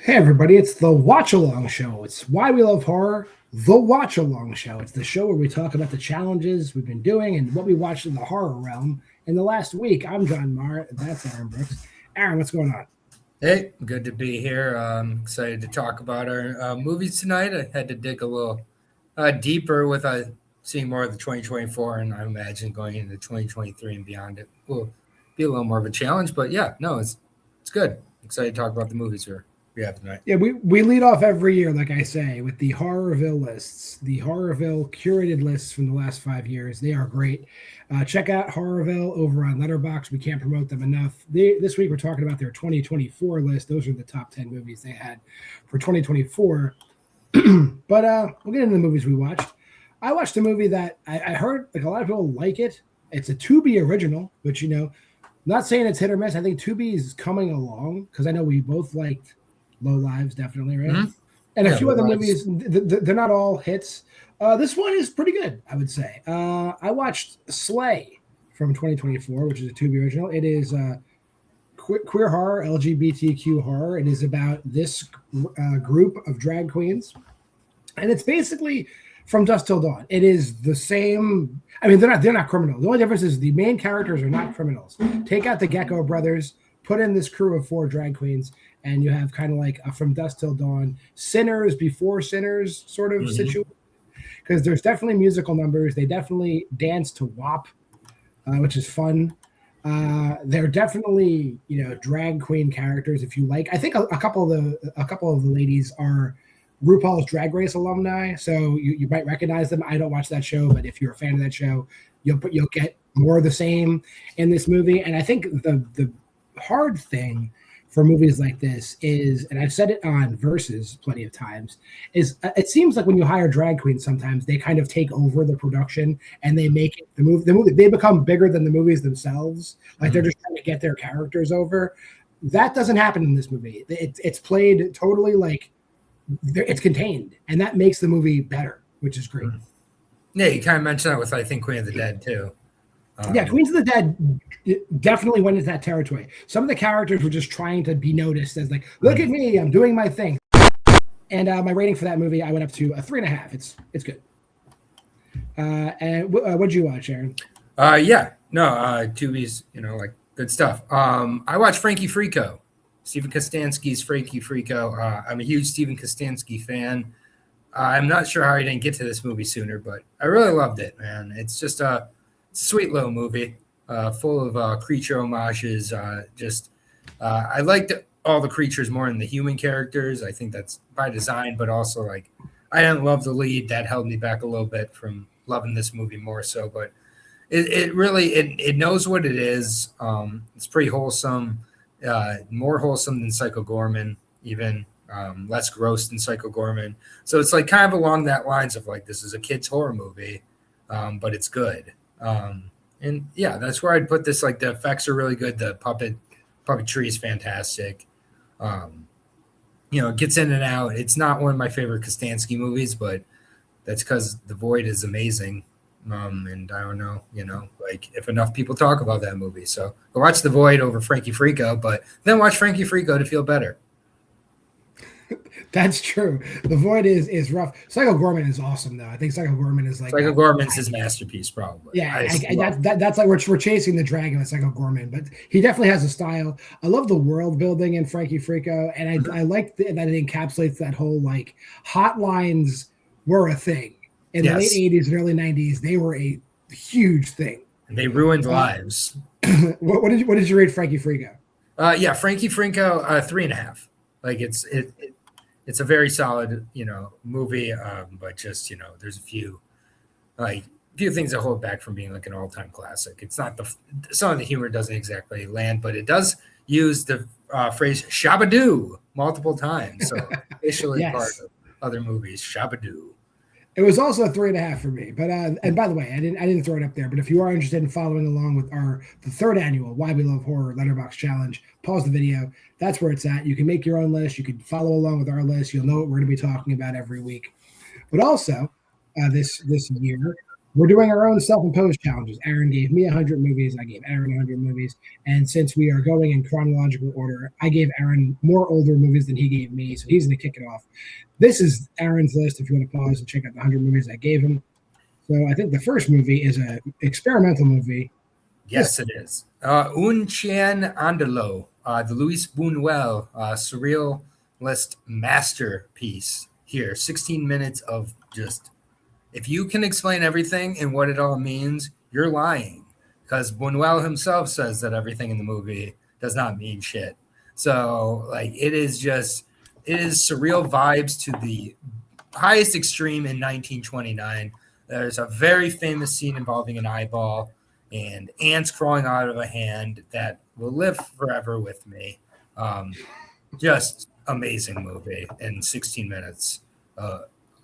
Hey everybody, it's the Watchalong Show. It's Why We Love Horror, the Watchalong Show. It's the show where we talk about the challenges we've been doing and what we watched in the horror realm in the last week. I'm JWMaher. That's Aaron Brooks. Aaron, what's going on? Hey, good to be here. I'm excited to talk about our movies tonight. I had to dig a little deeper with seeing more of the 2024, and I imagine going into 2023 and beyond. It will be a little more of a challenge, but yeah, no, it's good. Excited to talk about the movies we have tonight. Yeah, we lead off every year, like I say, with the Horrorville lists, the Horrorville curated lists from the last 5 years. They are great. Check out Horrorville over on Letterboxd. We can't promote them enough. This week we're talking about their 2024 list. Those are the top 10 movies they had for 2024. But we'll get into the movies we watched. I watched a movie that I heard like a lot of people like it. It's a Tubi original, which, you know, not saying it's hit or miss. I think Tubi is coming along because I know we both liked Low Lives, definitely, right? Mm-hmm. And a few other movies, they're not all hits. This one is pretty good, I would say. I watched Slay from 2024, which is a Tubi original. It is queer horror, LGBTQ horror. It is about this group of drag queens. And it's basically from dusk till dawn. It is the same. I mean, they're not criminals. The only difference is the main characters are not criminals. Take out the Gecko brothers, put in this crew of 4 drag queens, and you have kind of like a From Dusk Till Dawn, sinners before sinners sort of situation. Because there's definitely musical numbers. They definitely dance to WAP, which is fun. They're definitely, you know, drag queen characters if you like. I think a couple of the ladies are RuPaul's Drag Race alumni, so you might recognize them. I don't watch that show, but if you're a fan of that show, you'll get more of the same in this movie. And I think the hard thing for movies like this is, and I've said it on Versus plenty of times, is it seems like when you hire drag queens, sometimes they kind of take over the production and they make it the movie. They become bigger than the movies themselves. Like they're just trying to get their characters over. That doesn't happen in this movie. It's played totally like it's contained, and that makes the movie better, which is great. Yeah, you kind of mentioned that with, I think, Queen of the Dead too. Yeah, Queens of the Dead definitely went into that territory. Some of the characters were just trying to be noticed as like, look at me, I'm doing my thing. And my rating for that movie, I went up to a 3.5. It's good. And what'd you watch, Aaron? Tubi's, you know, like good stuff. I watched Frankie Frico, Stephen Kostanski's Frankie Frico. I'm a huge Stephen Kostanski fan. I'm not sure how I didn't get to this movie sooner, but I really loved it, man. It's just a sweet little movie, full of creature homages. I liked all the creatures more than the human characters. I think that's by design, but also like I didn't love the lead. That held me back a little bit from loving this movie more so. But it really knows what it is. It's pretty wholesome, more wholesome than Psycho Gorman, even less gross than Psycho Gorman. So it's like kind of along that lines of like this is a kid's horror movie, but it's good. And yeah, that's where I'd put this. Like the effects are really good. The puppetry is fantastic. You know, it gets in and out. It's not one of my favorite Kostanski movies, but that's because The Void is amazing. And I don't know, you know, like if enough people talk about that movie. So go watch The Void over Frankie Frico, but then watch Frankie Frico to feel better. That's true. The Void is rough. Psycho Gorman is awesome, though. I think Psycho Gorman is like Psycho Gorman's his masterpiece, probably. Yeah, that's like we're chasing the dragon with Psycho Gorman, but he definitely has a style. I love the world building in Frankie Frico, and I like that it encapsulates that whole like hotlines were a thing in the late 80s and early 90s. They were a huge thing. They ruined lives. What did you rate Frankie Frico? Frankie Frico 3.5. Like it's a very solid, you know, movie, but just, you know, there's a few things that hold back from being like an all-time classic. It's not some of the humor doesn't exactly land, but it does use the phrase "shabadoo" multiple times. So officially part of other movies, shabadoo. It was also a 3.5 for me, but and by the way, I didn't throw it up there. But if you are interested in following along with the 3rd annual Why We Love Horror Letterboxd Challenge, pause the video. That's where it's at. You can make your own list. You can follow along with our list. You'll know what we're going to be talking about every week. But also, this year we're doing our own self-imposed challenges. Aaron gave me 100 movies. I gave Aaron 100 movies. And since we are going in chronological order, I gave Aaron more older movies than he gave me. So he's going to kick it off. This is Aaron's list. If you want to pause and check out the 100 movies I gave him. So I think the first movie is an experimental movie. Yes, it is. Un Chien Andalou, the Luis Buñuel surrealist masterpiece here. 16 minutes of just, if you can explain everything and what it all means, you're lying. Because Buñuel himself says that everything in the movie does not mean shit. So, like, it is surreal vibes to the highest extreme in 1929. There's a very famous scene involving an eyeball and ants crawling out of a hand that will live forever with me. Just amazing movie, and 16 minutes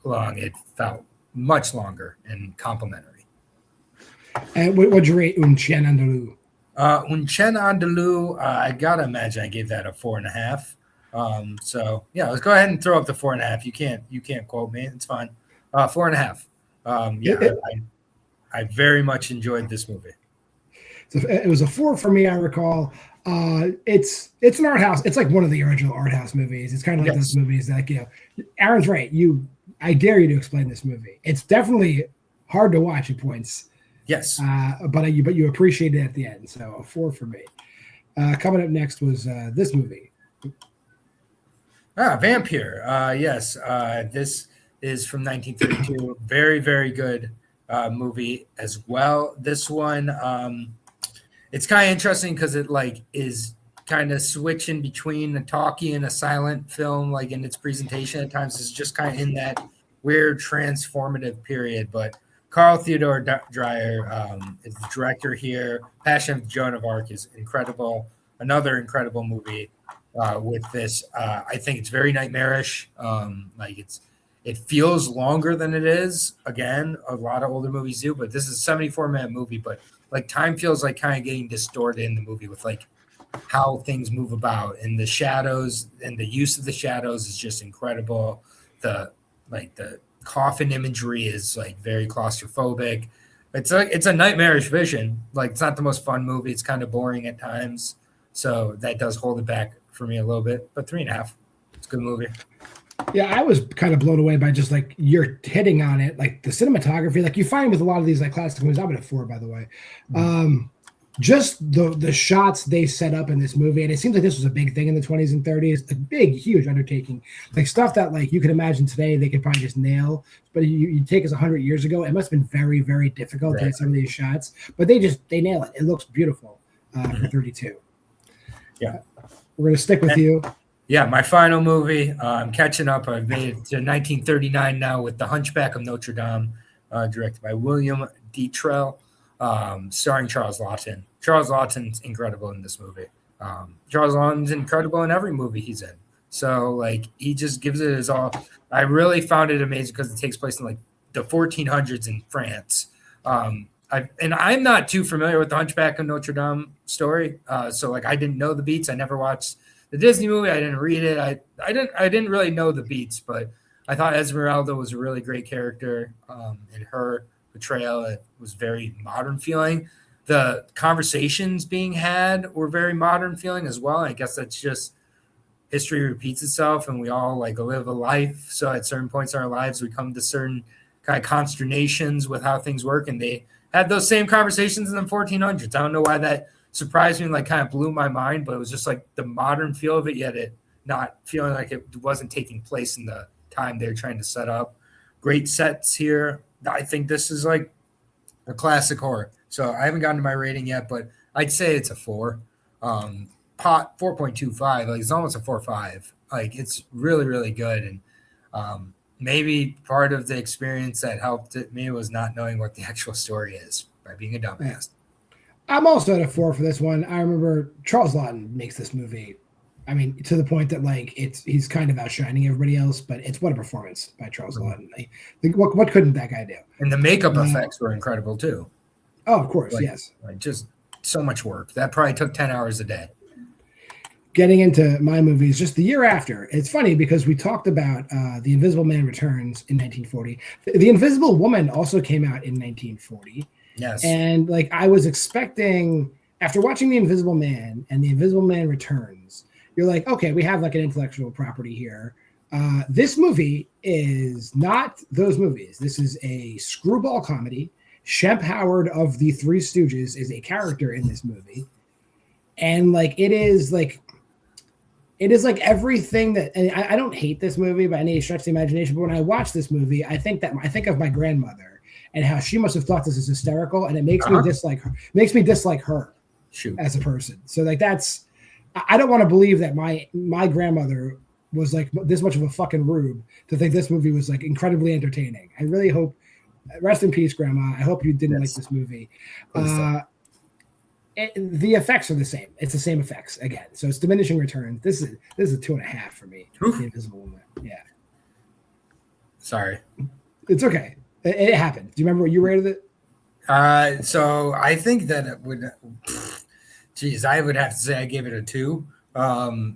long. It felt much longer and complimentary. And what'd you rate Un Chien Andalou? Un Chien Andalou, I gotta imagine I gave that a 4.5. So yeah, let's go ahead and throw up the 4.5. You can't quote me. It's fine. 4.5. I very much enjoyed this movie. So it was a 4 for me, I recall. It's an art house. It's like one of the original art house movies. It's kind of like those movies that, Aaron's right. I dare you to explain this movie. It's definitely hard to watch at points. Yes. But you appreciate it at the end. So a 4 for me. Coming up next was this movie. Vampire. Yes. This is from 1932. Very, very good movie as well. This one, it's kind of interesting because it is kind of switching between a talkie and a silent film, like in its presentation at times. It's just kind of in that weird transformative period. But Carl Theodor Dreyer is the director here. Passion of Joan of Arc is incredible. Another incredible movie with this. I think it's very nightmarish. It feels longer than it is. Again, a lot of older movies do, but this is a 74-minute movie. But time feels like kind of getting distorted in the movie with how things move about, and the shadows and the use of the shadows is just incredible. The coffin imagery is very claustrophobic. It's a nightmarish vision. It's not the most fun movie. It's kind of boring at times. So that does hold it back for me a little bit, but 3.5. It's a good movie. Yeah, I was kind of blown away by just you're hitting on it, the cinematography, you find with a lot of these classic movies. I'm at a 4, by the way. Just the shots they set up in this movie, and it seems like this was a big thing in the 20s and 30s, a big, huge undertaking, stuff that you can imagine today they could probably just nail. But you take us 100 years ago, it must have been very, very difficult to hit some of these shots. But they nail it. It looks beautiful for 32. Yeah, we're gonna stick with you. Yeah, my final movie. I'm catching up. I've made it to 1939 now with The Hunchback of Notre Dame, directed by William Dietrell, starring Charles Lawton. Charles Lawton's incredible in this movie. Charles Lawton's incredible in every movie he's in. So, he just gives it his all. I really found it amazing because it takes place in, the 1400s in France. I'm not too familiar with The Hunchback of Notre Dame story. So, I didn't know the beats. I never watched the Disney movie. I didn't read it. I didn't really know the beats, but I thought Esmeralda was a really great character in her portrayal. It was very modern feeling. The conversations being had were very modern feeling as well. I guess that's just history repeats itself, and we all live a life. So at certain points in our lives, we come to certain kind of consternations with how things work, and they had those same conversations in the 1400s. I don't know why that surprised me, kind of blew my mind, but it was just the modern feel of it, yet it not feeling like it wasn't taking place in the time they're trying to set up. Great sets here. I think this is a classic horror. So I haven't gotten to my rating yet, but I'd say it's a 4. 4.25. It's almost a 4.5. It's really, really good. And maybe part of the experience that helped me was not knowing what the actual story is by being a dumbass. I'm also at a 4 for this one. I remember Charles Lawton makes this movie. I mean, to the point that he's kind of outshining everybody else, but it's what a performance by Charles Lawton. What couldn't that guy do? And the makeup effects were incredible too. Oh, of course, yes. Just so much work. That probably took 10 hours a day. getting into my movies, just the year after. It's funny because we talked about The Invisible Man Returns in 1940. The Invisible Woman also came out in 1940. Yes. And like I was expecting, after watching The Invisible Man and The Invisible Man Returns, you're like, okay, we have like an intellectual property here. This movie is not those movies. This is a screwball comedy. Shemp Howard of the Three Stooges is a character in this movie. And like it is like everything that, and I don't hate this movie by any stretch of the imagination, but when I watch this movie, I think of my grandmother and how she must have thought this is hysterical, and it makes me dislike her as a person. So like I don't want to believe that my grandmother was like this much of a fucking rube to think this movie was like incredibly entertaining. I really hope, rest in peace, Grandma. I hope you didn't like this movie. The effects are the same. It's the same effects again. So it's diminishing returns. This is a 2.5 for me. The Invisible Woman. Yeah. Sorry. It's okay. It happened. Do you remember what you rated it? So I think that it would. Geez, I would have to say I gave it a 2.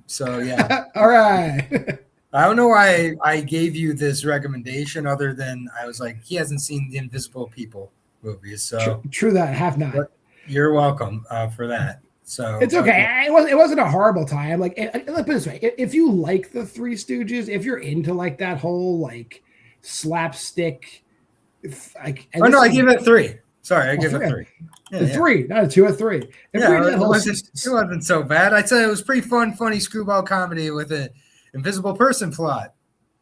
So yeah. All right. I don't know why I gave you this recommendation other than I was like, he hasn't seen the Invisible People movies. So true that. I have not. But you're welcome for that. So it's okay. It wasn't a horrible time. Like, let's put it this way: if you like the Three Stooges, if you're into like that whole like slapstick, like. I gave it a 3. Sorry, I gave it a 3. Yeah, a 3, not a 2, a 3. It wasn't so bad. I'd say it was pretty fun, funny screwball comedy with an invisible person plot.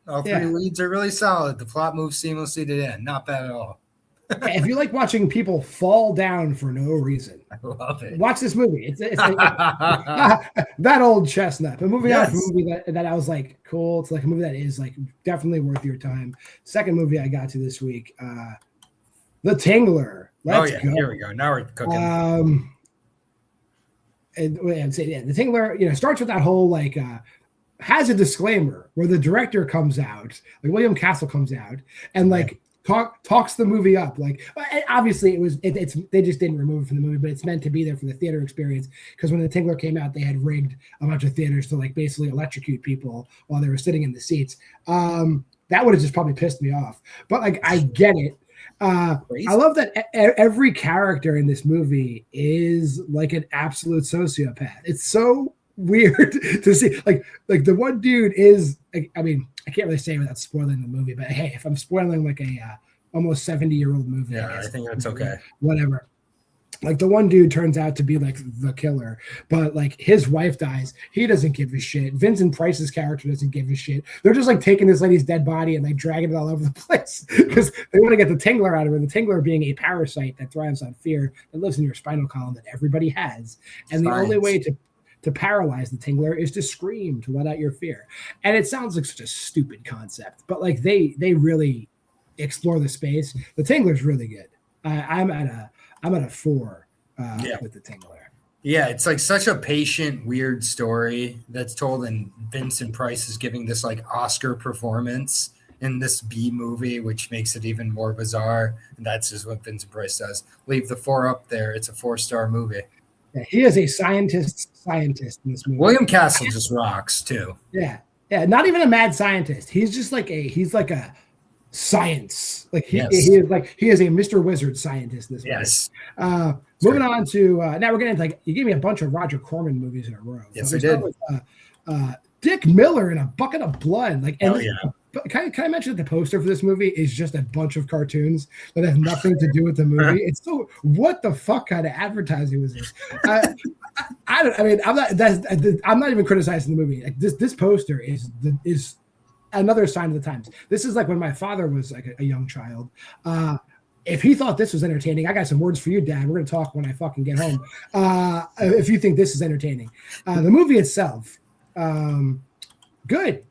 All 3 leads are really solid. The plot moves seamlessly to the end. Not bad at all. If you like watching people fall down for no reason, I love it. Watch this movie. It's that old chestnut. But moving on, a movie that I was like, cool. It's like a movie that is like definitely worth your time. Second movie I got to this week, The Tingler. Let's go. Here we go. Now we're cooking. The Tingler, starts with that whole like has a disclaimer where the director comes out, like William Castle comes out, and like talks the movie up. Like obviously it's they just didn't remove it from the movie, but it's meant to be there for the theater experience. Because when The Tingler came out, they had rigged a bunch of theaters to like basically electrocute people while they were sitting in the seats. That would have just probably pissed me off. But like I get it. I love that every character in this movie is like an absolute sociopath. It's so weird to see. Like the one dude is. I mean, I can't really say without spoiling the movie, but hey, if I'm spoiling like a almost 70-year-old movie, I think that's okay. Whatever. Like the one dude turns out to be like the killer, but like his wife dies. He doesn't give a shit. Vincent Price's character doesn't give a shit. They're just like taking this lady's dead body and like dragging it all over the place because they want to get the Tingler out of her. The Tingler being a parasite that thrives on fear that lives in your spinal column that everybody has. And the only way to paralyze the Tingler is to scream, to let out your fear. And it sounds like such a stupid concept, but like they really explore the space. The Tingler's really good. I'm at a 4 with The Tingler. Yeah, it's like such a patient, weird story that's told, and Vincent Price is giving this like Oscar performance in this B movie, which makes it even more bizarre. And that's just what Vincent Price does. Leave the 4 up there. It's a 4-star movie. Yeah, he is a scientist in this movie. William Castle just rocks too. Yeah. Not even a mad scientist. He's just like a science. Like he is a Mr. Wizard scientist in this movie. Yes. Moving on to now we're getting like you gave me a bunch of Roger Corman movies in a row. Yes, I did. With, Dick Miller in a Bucket of Blood. Like, and can I mention that the poster for this movie is just a bunch of cartoons that have nothing to do with the movie? It's so what the fuck kind of advertising was this? I'm not even criticizing the movie. Like this poster is another sign of the times. This is like when my father was like a young child. If he thought this was entertaining, I got some words for you, Dad. We're going to talk when I fucking get home. If you think this is entertaining. The movie itself, good.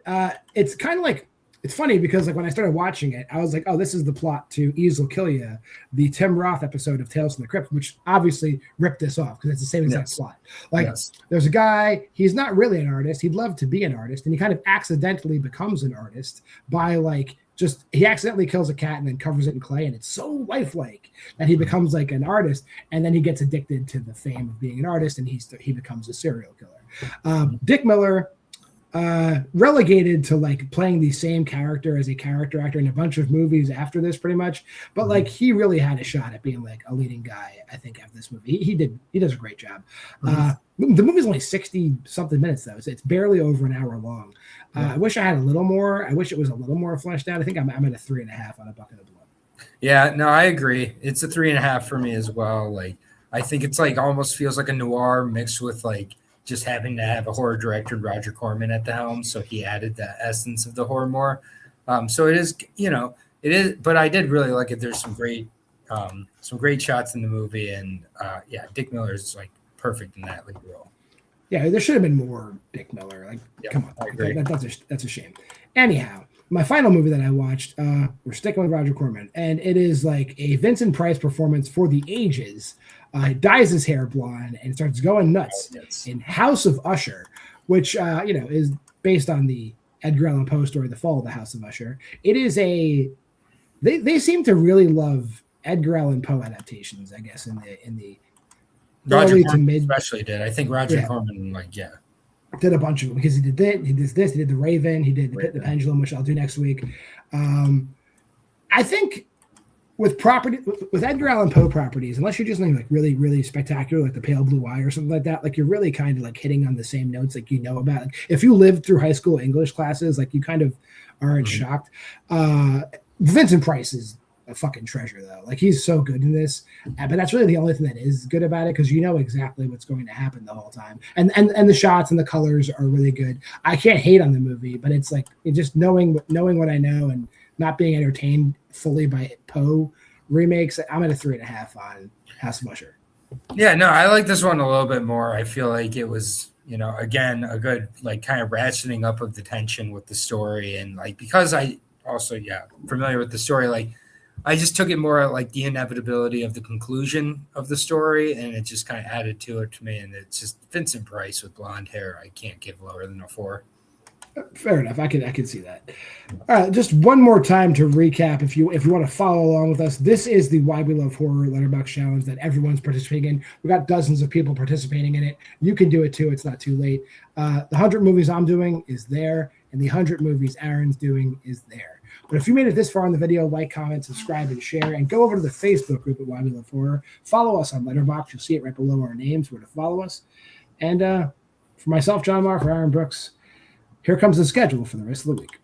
It's kind of like, it's funny because like when I started watching it, I was like, oh, this is the plot to Ease'll Kill Ya, the Tim Roth episode of Tales from the Crypt, which obviously ripped this off because it's the same exact plot. Like there's a guy, he's not really an artist. He'd love to be an artist. And he kind of accidentally becomes an artist by like, he accidentally kills a cat and then covers it in clay, and it's so lifelike that he becomes like an artist, and then he gets addicted to the fame of being an artist, and he becomes a serial killer. Dick Miller, relegated to like playing the same character as a character actor in a bunch of movies after this, pretty much. But like he really had a shot at being like a leading guy, I think, after this movie. He does a great job. The movie's only 60 something minutes though. It's barely over an hour long. I wish I had a little more. I wish it was a little more fleshed out. I think I'm at a 3.5 on A Bucket of Blood. Yeah, no, I agree. It's a 3.5 for me as well. Like I think it's like almost feels like a noir mixed with like just having to have a horror director, Roger Corman, at the helm. So he added the essence of the horror more. So it is, it is, but I did really like it. There's some great shots in the movie. And Dick Miller is like perfect in that lead role. Yeah, there should have been more Dick Miller. Like, come on. I agree. That's a shame. Anyhow, my final movie that I watched, we're sticking with Roger Corman, and it is like a Vincent Price performance for the ages. Dyes his hair blonde and starts going nuts in House of Usher, which is based on the Edgar Allan Poe story, The Fall of the House of Usher. It is they seem to really love Edgar Allan Poe adaptations, I guess, in the Roger early Corman to mid. especially did. I think Roger Corman did a bunch of them because he did this, he did The Raven, he did The Pendulum, which I'll do next week. I think with Edgar Allan Poe properties, unless you're just doing like really, really spectacular, like The Pale Blue Eye or something like that, like you're really kind of like hitting on the same notes like about. Like, if you lived through high school English classes, like you kind of aren't shocked. Vincent Price is a fucking treasure though. Like he's so good in this, but that's really the only thing that is good about it because you know exactly what's going to happen the whole time, and the shots and the colors are really good. I can't hate on the movie, but it's like just knowing what I know and not being entertained fully by Poe remakes. I'm at a 3.5 on House of Usher. Yeah, no, I like this one a little bit more. I feel like it was, again, a good like kind of ratcheting up of the tension with the story, and like because I also familiar with the story, like I just took it more like the inevitability of the conclusion of the story, and it just kind of added to it to me. And it's just Vincent Price with blonde hair. I can't give lower than a 4. Fair enough. I can see that. All right, just one more time to recap. If you want to follow along with us, this is the Why We Love Horror Letterboxd challenge that everyone's participating in. We got dozens of people participating in it. You can do it too. It's not too late. The 100 movies I'm doing is there, and the 100 movies Aaron's doing is there. But if you made it this far in the video, like, comment, subscribe, and share, and go over to the Facebook group at Why We Love Horror. Follow us on Letterboxd. You'll see it right below our names where to follow us. And for myself, John Maher, for Aaron Brooks, here comes the schedule for the rest of the week.